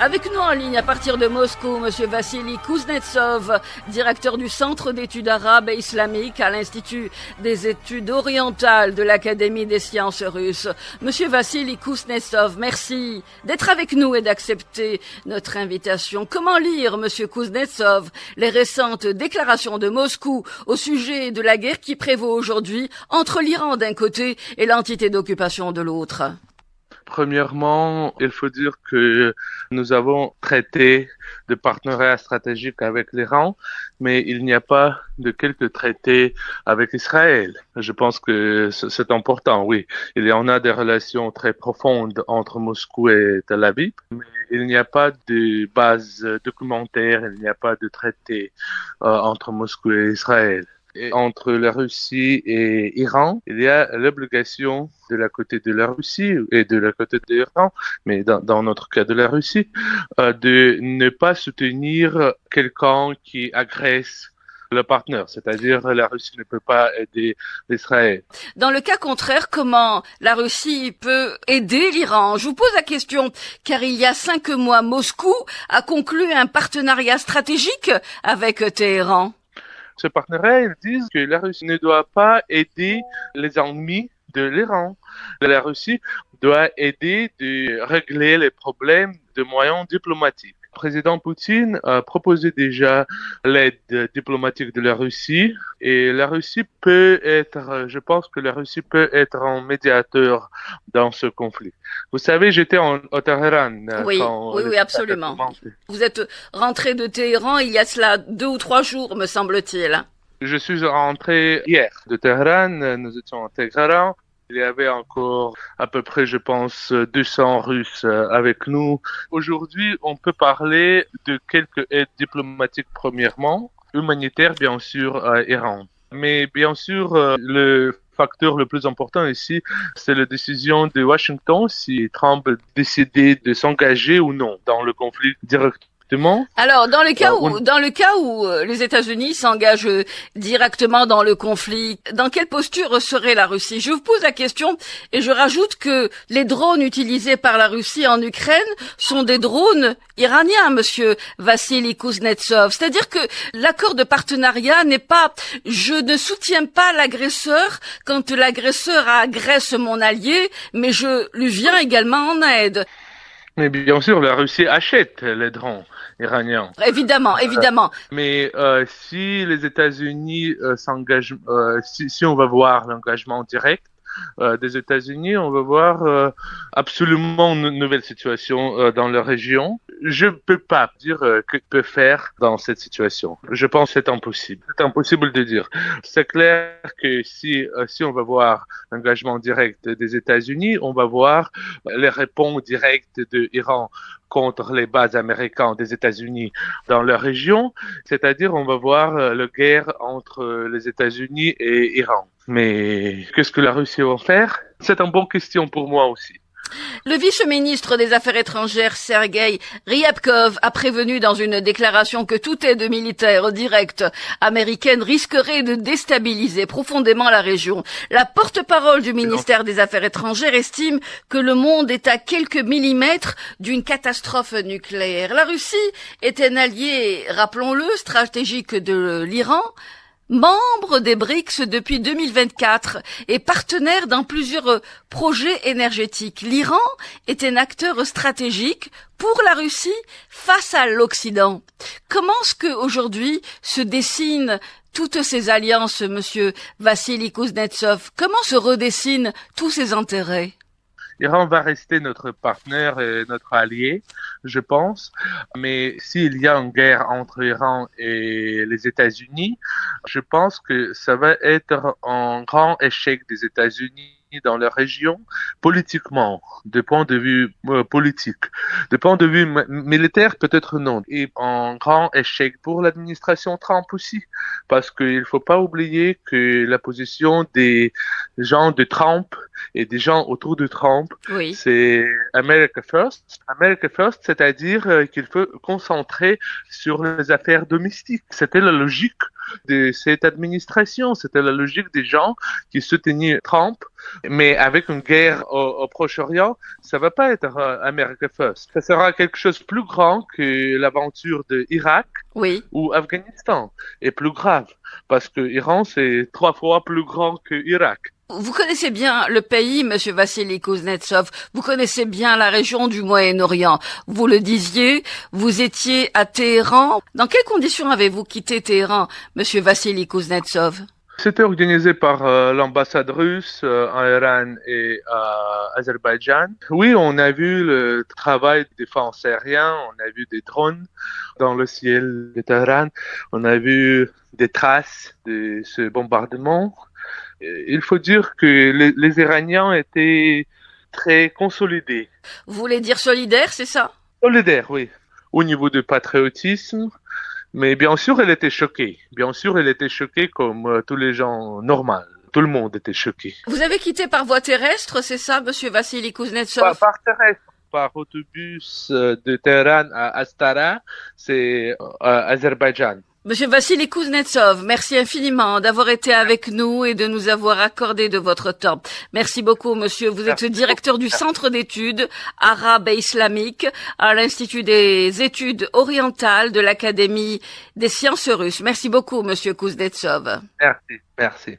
Avec nous en ligne à partir de Moscou, Monsieur Vassili Kuznetsov, directeur du Centre d'études arabes et islamiques à l'Institut des études orientales de l'Académie des sciences russes. Monsieur Vassili Kuznetsov, merci d'être avec nous et d'accepter notre invitation. Comment lire, Monsieur Kuznetsov, les récentes déclarations de Moscou au sujet de la guerre qui prévaut aujourd'hui entre l'Iran d'un côté et l'entité d'occupation de l'autre? Premièrement, il faut dire que nous avons traité de partenariat stratégique avec l'Iran, mais il n'y a pas de quelques traités avec Israël. Je pense que c'est important, oui. Il y en a des relations très profondes entre Moscou et Tel Aviv, mais il n'y a pas de base documentaire, il n'y a pas de traité entre Moscou et Israël. Et entre la Russie et l'Iran, il y a l'obligation de la côté de la Russie et de la côté de l'Iran, mais dans notre cas de la Russie, de ne pas soutenir quelqu'un qui agresse le partenaire, c'est-à-dire la Russie ne peut pas aider l'Israël. Dans le cas contraire, comment la Russie peut aider l'Iran? Je vous pose la question, car il y a 5 mois, Moscou a conclu un partenariat stratégique avec Téhéran. Ce partenariat, ils disent que la Russie ne doit pas aider les ennemis de l'Iran. La Russie doit aider de régler les problèmes de moyens diplomatiques. Le président Poutine a proposé déjà l'aide diplomatique de la Russie et la Russie peut être, je pense que la Russie peut être un médiateur dans ce conflit. Vous savez, j'étais au Téhéran. Oui, absolument. Vous êtes rentré de Téhéran il y a cela 2 ou 3 jours, me semble-t-il. Je suis rentré hier de Téhéran, nous étions à Téhéran. Il y avait encore à peu près, je pense, 200 Russes avec nous. Aujourd'hui, on peut parler de quelques aides diplomatiques premièrement, humanitaires bien sûr à Iran. Mais bien sûr, le facteur le plus important ici, c'est la décision de Washington si Trump décidait de s'engager ou non dans le conflit directement. Alors, dans le cas où les États-Unis s'engagent directement dans le conflit, dans quelle posture serait la Russie? Je vous pose la question et je rajoute que les drones utilisés par la Russie en Ukraine sont des drones iraniens, monsieur Vassili Kuznetsov. C'est-à-dire que l'accord de partenariat n'est pas « je ne soutiens pas l'agresseur quand l'agresseur agresse mon allié, mais je lui viens également en aide ». Mais bien sûr, la Russie achète les drones iraniens. Évidemment. Mais si les États-Unis s'engagent, si on va voir l'engagement direct des États-Unis, on va voir absolument une nouvelle situation dans la région. Je ne peux pas dire que peut faire dans cette situation. Je pense que c'est impossible. C'est impossible de dire. C'est clair que si on va voir l'engagement direct des États-Unis, on va voir les réponses directes de l'Iran contre les bases américaines des États-Unis dans la région, c'est-à-dire on va voir la guerre entre les États-Unis et l'Iran. Mais qu'est-ce que la Russie va faire? C'est une bonne question pour moi aussi. Le vice-ministre des Affaires étrangères, Sergueï Ryabkov, a prévenu dans une déclaration que toute aide militaire directe américaine risquerait de déstabiliser profondément la région. La porte-parole du ministère des Affaires étrangères estime que le monde est à quelques millimètres d'une catastrophe nucléaire. La Russie est un allié, rappelons-le, stratégique de l'Iran, membre des BRICS depuis 2024 et partenaire dans plusieurs projets énergétiques. L'Iran est un acteur stratégique pour la Russie face à l'Occident. Comment est-ce qu'aujourd'hui se dessinent toutes ces alliances, monsieur Vassili Kuznetsov? Comment se redessinent tous ces intérêts? L'Iran va rester notre partenaire et notre allié, je pense. Mais s'il y a une guerre entre l'Iran et les États-Unis, je pense que ça va être un grand échec des États-Unis dans la région politiquement, de point de vue politique. De point de vue militaire, peut-être non. Et un grand échec pour l'administration Trump aussi, parce qu'il ne faut pas oublier que la position des gens de Trump et des gens autour de Trump, oui, c'est America First. America First, c'est-à-dire qu'il faut concentrer sur les affaires domestiques. C'était la logique de cette administration. C'était la logique des gens qui soutenaient Trump. Mais avec une guerre au Proche-Orient, ça va pas être America First. Ça sera quelque chose de plus grand que l'aventure de Irak Oui. ou Afghanistan. Et plus grave, parce que Iran, c'est 3 fois plus grand que Irak. Vous connaissez bien le pays, Monsieur Vassili Kuznetsov. Vous connaissez bien la région du Moyen-Orient. Vous le disiez, vous étiez à Téhéran. Dans quelles conditions avez-vous quitté Téhéran, Monsieur Vassili Kuznetsov? C'était organisé par l'ambassade russe en Iran et à Azerbaïdjan. Oui, on a vu le travail de défense aérienne, on a vu des drones dans le ciel de Téhéran, on a vu des traces de ce bombardement. Il faut dire que les Iraniens étaient très consolidés. Vous voulez dire solidaire, c'est ça? Solidaires, oui. Au niveau du patriotisme, mais bien sûr, elle était choquée. Bien sûr, elle était choquée comme tous les gens normaux. Tout le monde était choqué. Vous avez quitté par voie terrestre, c'est ça, Monsieur Vassili Kuznetsov? Par terrestre, par autobus de Téhéran à Astara, c'est Azerbaïdjan. Monsieur Vassili Kuznetsov, merci infiniment d'avoir été avec nous et de nous avoir accordé de votre temps. Merci beaucoup, monsieur. Vous êtes directeur du Centre d'études arabes et islamiques à l'Institut des études orientales de l'Académie des sciences russes. Merci beaucoup, monsieur Kuznetsov. Merci, merci.